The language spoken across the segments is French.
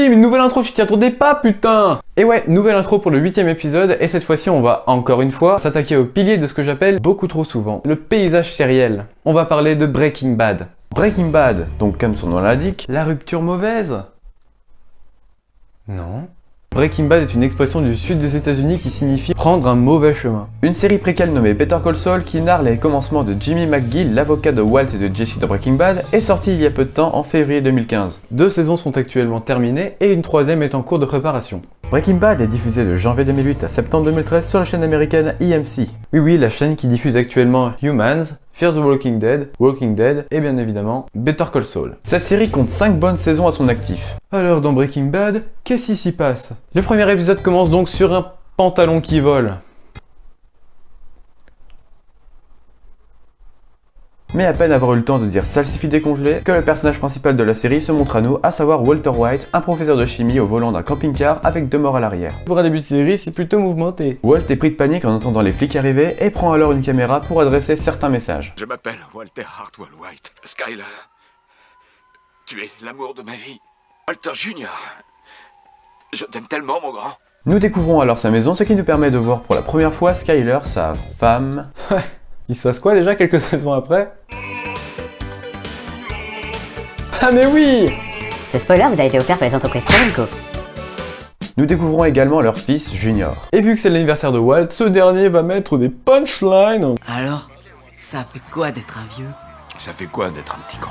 Bim, une nouvelle intro, je t'y attendais pas, putain. Et ouais, nouvelle intro pour le 8ème épisode, et cette fois-ci on va encore une fois s'attaquer au pilier de ce que j'appelle beaucoup trop souvent, le paysage sériel. On va parler de Breaking Bad. Breaking Bad, donc comme son nom l'indique, la rupture mauvaise? Non. Breaking Bad est une expression du sud des États-Unis qui signifie prendre un mauvais chemin. Une série préquelle nommée Better Call Saul qui narre les commencements de Jimmy McGill, l'avocat de Walt et de Jesse dans Breaking Bad, est sortie il y a peu de temps en février 2015. 2 saisons sont actuellement terminées et une 3ème est en cours de préparation. Breaking Bad est diffusé de janvier 2008 à septembre 2013 sur la chaîne américaine EMC. Oui, la chaîne qui diffuse actuellement Humans, Fear the Walking Dead et bien évidemment Better Call Saul. Cette série compte 5 bonnes saisons à son actif. Alors dans Breaking Bad, qu'est-ce qui s'y passe? Le premier épisode commence donc sur un pantalon qui vole. Mais à peine avoir eu le temps de dire salsifis décongelé, que le personnage principal de la série se montre à nous, à savoir Walter White, un professeur de chimie au volant d'un camping-car avec 2 morts à l'arrière. Pour un début de série, c'est plutôt mouvementé. Walt est pris de panique en entendant les flics arriver et prend alors une caméra pour adresser certains messages. Je m'appelle Walter Hartwell White. Skyler, tu es l'amour de ma vie. Walter Junior, je t'aime tellement, mon grand. Nous découvrons alors sa maison, ce qui nous permet de voir pour la première fois Skyler, sa femme... Il se passe quoi déjà quelques saisons après? Ah mais oui! Ce spoiler vous a été offert par les entreprises Travenco. Nous découvrons également leur fils Junior. Et vu que c'est l'anniversaire de Walt, ce dernier va mettre des punchlines. Alors, ça fait quoi d'être un vieux? Ça fait quoi d'être un petit con?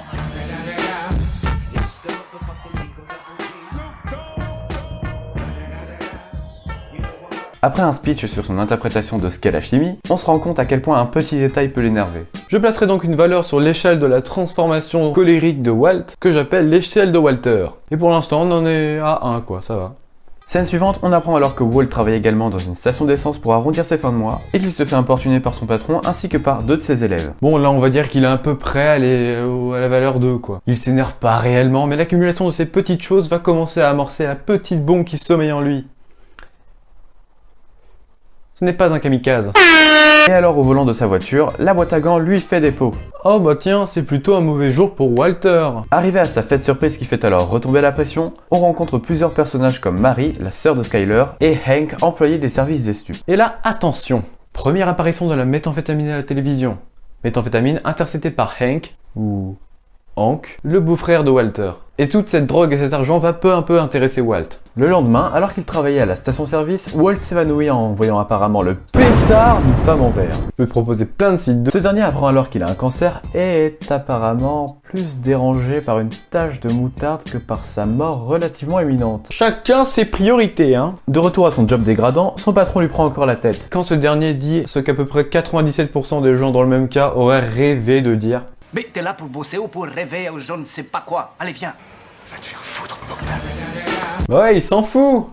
Après un speech sur son interprétation de ce qu'est la chimie, on se rend compte à quel point un petit détail peut l'énerver. Je placerai donc une valeur sur l'échelle de la transformation colérique de Walt, que j'appelle l'échelle de Walter. Et pour l'instant, on en est à 1 quoi, ça va. Scène suivante, on apprend alors que Walt travaille également dans une station d'essence pour arrondir ses fins de mois, et qu'il se fait importuner par son patron ainsi que par 2 de ses élèves. Bon là on va dire qu'il est à peu près à la valeur 2 quoi. Il s'énerve pas réellement, mais l'accumulation de ces petites choses va commencer à amorcer la petite bombe qui sommeille en lui. Ce n'est pas un kamikaze. Et alors au volant de sa voiture, la boîte à gants lui fait défaut. Oh bah tiens, c'est plutôt un mauvais jour pour Walter. Arrivé à sa fête surprise qui fait alors retomber la pression, on rencontre plusieurs personnages comme Mary, la sœur de Skyler, et Hank, employé des services des stupes. Et là, attention, première apparition de la méthamphétamine à la télévision. Méthamphétamine interceptée par Hank, ou Hank, le beau-frère de Walter. Et toute cette drogue et cet argent va peu à peu intéresser Walt. Le lendemain, alors qu'il travaillait à la station-service, Walt s'évanouit en voyant apparemment le pétard d'une femme en verre. Il peut proposer plein de sites. Ce dernier apprend alors qu'il a un cancer et est apparemment plus dérangé par une tache de moutarde que par sa mort relativement imminente. Chacun ses priorités, hein. De retour à son job dégradant, son patron lui prend encore la tête. Quand ce dernier dit ce qu'à peu près 97% des gens dans le même cas auraient rêvé de dire. Mais t'es là pour bosser ou pour rêver ou je ne sais pas quoi. Allez, viens. Va te faire foutre, Bogdan. Ouais, il s'en fout.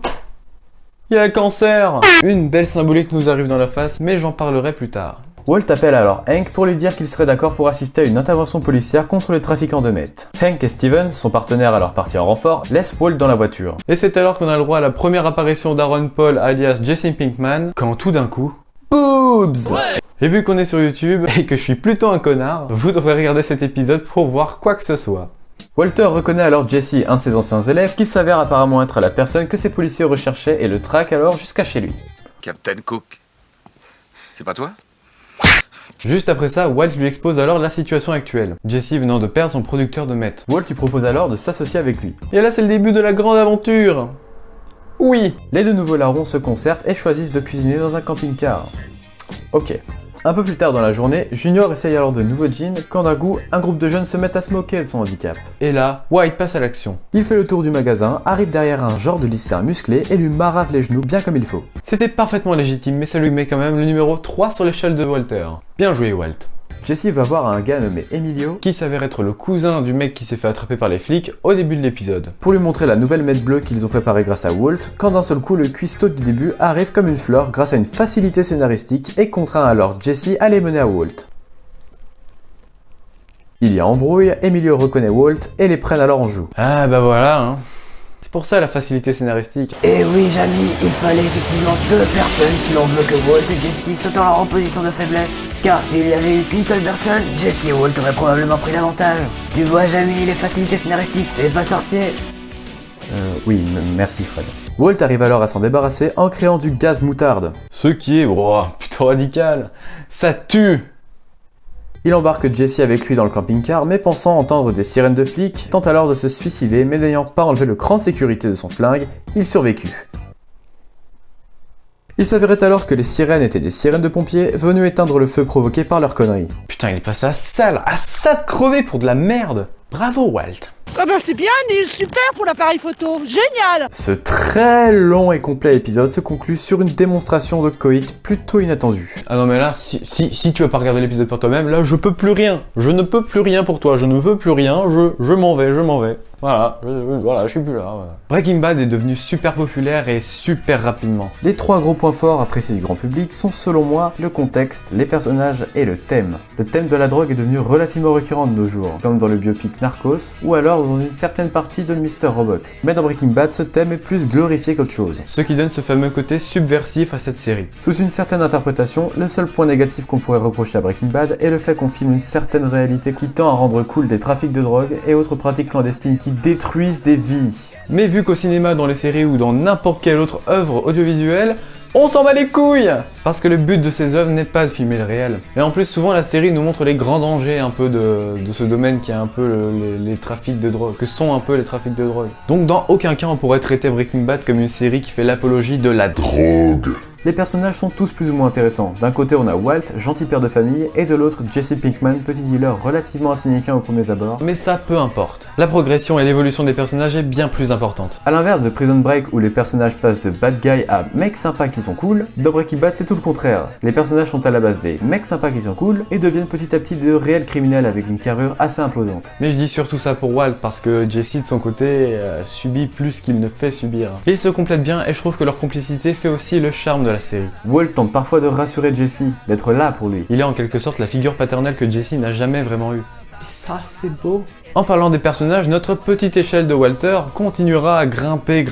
Il a le cancer. Une belle symbolique nous arrive dans la face, mais j'en parlerai plus tard. Walt appelle alors Hank pour lui dire qu'il serait d'accord pour assister à une intervention policière contre les trafiquants de meth. Hank et Steven, son partenaire alors parti en renfort, laissent Walt dans la voiture. Et c'est alors qu'on a le droit à la première apparition d'Aaron Paul alias Jesse Pinkman, quand tout d'un coup... Boobs! Ouais. Et vu qu'on est sur YouTube et que je suis plutôt un connard, vous devrez regarder cet épisode pour voir quoi que ce soit. Walter reconnaît alors Jesse, un de ses anciens élèves, qui s'avère apparemment être la personne que ses policiers recherchaient et le traque alors jusqu'à chez lui. Captain Cook. C'est pas toi? Juste après ça, Walt lui expose alors la situation actuelle. Jesse venant de perdre son producteur de meth. Walt lui propose alors de s'associer avec lui. Et là c'est le début de la grande aventure. Oui. Les 2 nouveaux larrons se concertent et choisissent de cuisiner dans un camping-car. Ok. Un peu plus tard dans la journée, Junior essaye alors de nouveaux jeans quand d'un coup, un groupe de jeunes se mettent à se moquer de son handicap. Et là, White passe à l'action. Il fait le tour du magasin, arrive derrière un genre de lycéen musclé et lui marave les genoux bien comme il faut. C'était parfaitement légitime, mais ça lui met quand même le numéro 3 sur l'échelle de Walter. Bien joué Walt. Jesse va voir un gars nommé Emilio, qui s'avère être le cousin du mec qui s'est fait attraper par les flics au début de l'épisode. Pour lui montrer la nouvelle meth bleue qu'ils ont préparée grâce à Walt, quand d'un seul coup le cuistot du début arrive comme une fleur grâce à une facilité scénaristique et contraint alors Jesse à les mener à Walt. Il y a embrouille, Emilio reconnaît Walt et les prennent alors en joue. Ah bah voilà hein. C'est pour ça la facilité scénaristique. Et oui, Jamie, il fallait effectivement 2 personnes si l'on veut que Walt et Jesse soient alors en position de faiblesse. Car s'il y avait eu qu'une seule personne, Jesse et Walt auraient probablement pris l'avantage. Tu vois, Jamie, les facilités scénaristiques, c'est pas sorcier. Oui, merci Fred. Walt arrive alors à s'en débarrasser en créant du gaz moutarde. Ce qui est, plutôt radical. Ça tue! Il embarque Jesse avec lui dans le camping-car, mais pensant entendre des sirènes de flics, tente alors de se suicider, mais n'ayant pas enlevé le cran de sécurité de son flingue, il survécut. Il s'avérait alors que les sirènes étaient des sirènes de pompiers venus éteindre le feu provoqué par leur connerie. Putain, il est passé à ça de crever pour de la merde. Bravo Walt. Ah bah c'est bien Neil, super pour l'appareil photo, génial! Ce très long et complet épisode se conclut sur une démonstration de coït plutôt inattendue. Ah non mais là, si tu veux pas regarder l'épisode pour toi-même, là je peux plus rien. Je ne peux plus rien pour toi, je ne peux plus rien, je m'en vais. Voilà, je suis plus là. Ouais. Breaking Bad est devenu super populaire et super rapidement. Les 3 gros points forts appréciés du grand public sont selon moi le contexte, les personnages et le thème. Le thème de la drogue est devenu relativement récurrent de nos jours, comme dans le biopic Narcos ou alors dans une certaine partie de Mr. Robot. Mais dans Breaking Bad, ce thème est plus glorifié qu'autre chose. Ce qui donne ce fameux côté subversif à cette série. Sous une certaine interprétation, le seul point négatif qu'on pourrait reprocher à Breaking Bad est le fait qu'on filme une certaine réalité qui tend à rendre cool des trafics de drogue et autres pratiques clandestines qui détruisent des vies. Mais vu qu'au cinéma, dans les séries ou dans n'importe quelle autre œuvre audiovisuelle, on s'en bat les couilles! Parce que le but de ces œuvres n'est pas de filmer le réel. Et en plus, souvent, la série nous montre les grands dangers un peu de ce domaine qui est un peu les trafics de drogue, que sont un peu les trafics de drogue. Donc dans aucun cas on pourrait traiter Breaking Bad comme une série qui fait l'apologie de la drogue. Les personnages sont tous plus ou moins intéressants. D'un côté on a Walt, gentil père de famille, et de l'autre Jesse Pinkman, petit dealer relativement insignifiant aux premiers abords. Mais ça peu importe. La progression et l'évolution des personnages est bien plus importante. A l'inverse de Prison Break où les personnages passent de bad guy à mecs sympas qui sont cool, dans Breaking Bad c'est tout le contraire. Les personnages sont à la base des mecs sympas qui sont cool et deviennent petit à petit de réels criminels avec une carrure assez imposante. Mais je dis surtout ça pour Walt parce que Jesse de son côté subit plus qu'il ne fait subir. Ils se complètent bien et je trouve que leur complicité fait aussi le charme de la série. Walt tente parfois de rassurer Jesse, d'être là pour lui. Il est en quelque sorte la figure paternelle que Jesse n'a jamais vraiment eue. Et ça, c'est beau. En parlant des personnages, notre petite échelle de Walter continuera à grimper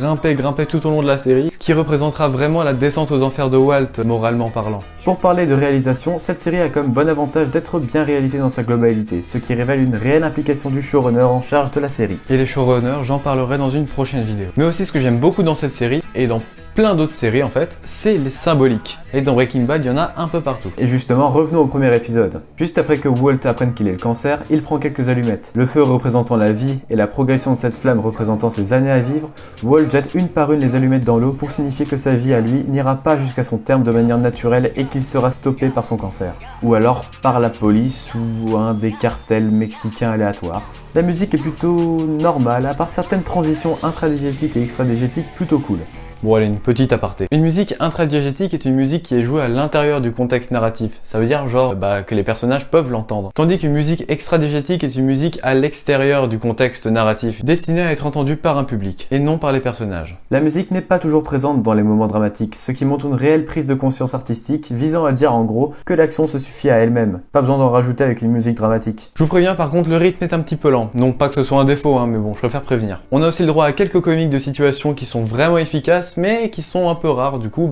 tout au long de la série, ce qui représentera vraiment la descente aux enfers de Walt, moralement parlant. Pour parler de réalisation, cette série a comme bon avantage d'être bien réalisée dans sa globalité, ce qui révèle une réelle implication du showrunner en charge de la série. Et les showrunners, j'en parlerai dans une prochaine vidéo. Mais aussi ce que j'aime beaucoup dans cette série, et dans plein d'autres séries en fait, c'est les symboliques. Et dans Breaking Bad, il y en a un peu partout. Et justement, revenons au premier épisode. Juste après que Walt apprenne qu'il ait le cancer, il prend quelques allumettes. Le feu représentant la vie et la progression de cette flamme représentant ses années à vivre, Walt jette une par une les allumettes dans l'eau pour signifier que sa vie à lui n'ira pas jusqu'à son terme de manière naturelle et qu'il sera stoppé par son cancer. Ou alors par la police ou un des cartels mexicains aléatoires. La musique est plutôt normale, à part certaines transitions intradigétiques et extradigétiques plutôt cool. Bon allez, une petite aparté. Une musique intradiégétique est une musique qui est jouée à l'intérieur du contexte narratif. Ça veut dire genre que les personnages peuvent l'entendre. Tandis qu'une musique extradiégétique est une musique à l'extérieur du contexte narratif, destinée à être entendue par un public, et non par les personnages. La musique n'est pas toujours présente dans les moments dramatiques, ce qui montre une réelle prise de conscience artistique visant à dire en gros que l'action se suffit à elle-même. Pas besoin d'en rajouter avec une musique dramatique. Je vous préviens par contre, le rythme est un petit peu lent. Non pas que ce soit un défaut, mais bon, je préfère prévenir. On a aussi le droit à quelques comiques de situation qui sont vraiment efficaces, mais qui sont un peu rares, du coup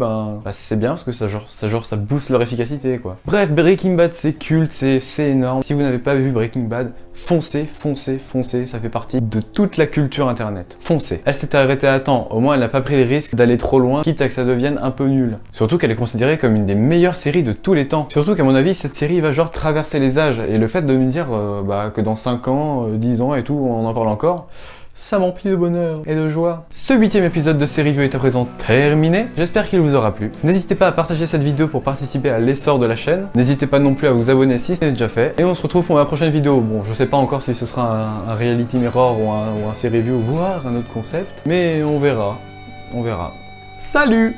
c'est bien parce que ça booste leur efficacité quoi. Bref, Breaking Bad c'est culte, c'est énorme. Si vous n'avez pas vu Breaking Bad, foncez, ça fait partie de toute la culture internet. Foncez. Elle s'est arrêtée à temps, au moins elle n'a pas pris les risques d'aller trop loin, quitte à que ça devienne un peu nul. Surtout qu'elle est considérée comme une des meilleures séries de tous les temps. Surtout qu'à mon avis, cette série va genre traverser les âges, et le fait de me dire que dans 5 ans, 10 ans et tout, on en parle encore, ça m'emplit de bonheur et de joie. Ce 8e épisode de série View est à présent terminé. J'espère qu'il vous aura plu. N'hésitez pas à partager cette vidéo pour participer à l'essor de la chaîne. N'hésitez pas non plus à vous abonner si ce n'est déjà fait. Et on se retrouve pour ma prochaine vidéo. Bon, je sais pas encore si ce sera un reality mirror ou un série view, voire un autre concept. Mais on verra. On verra. Salut!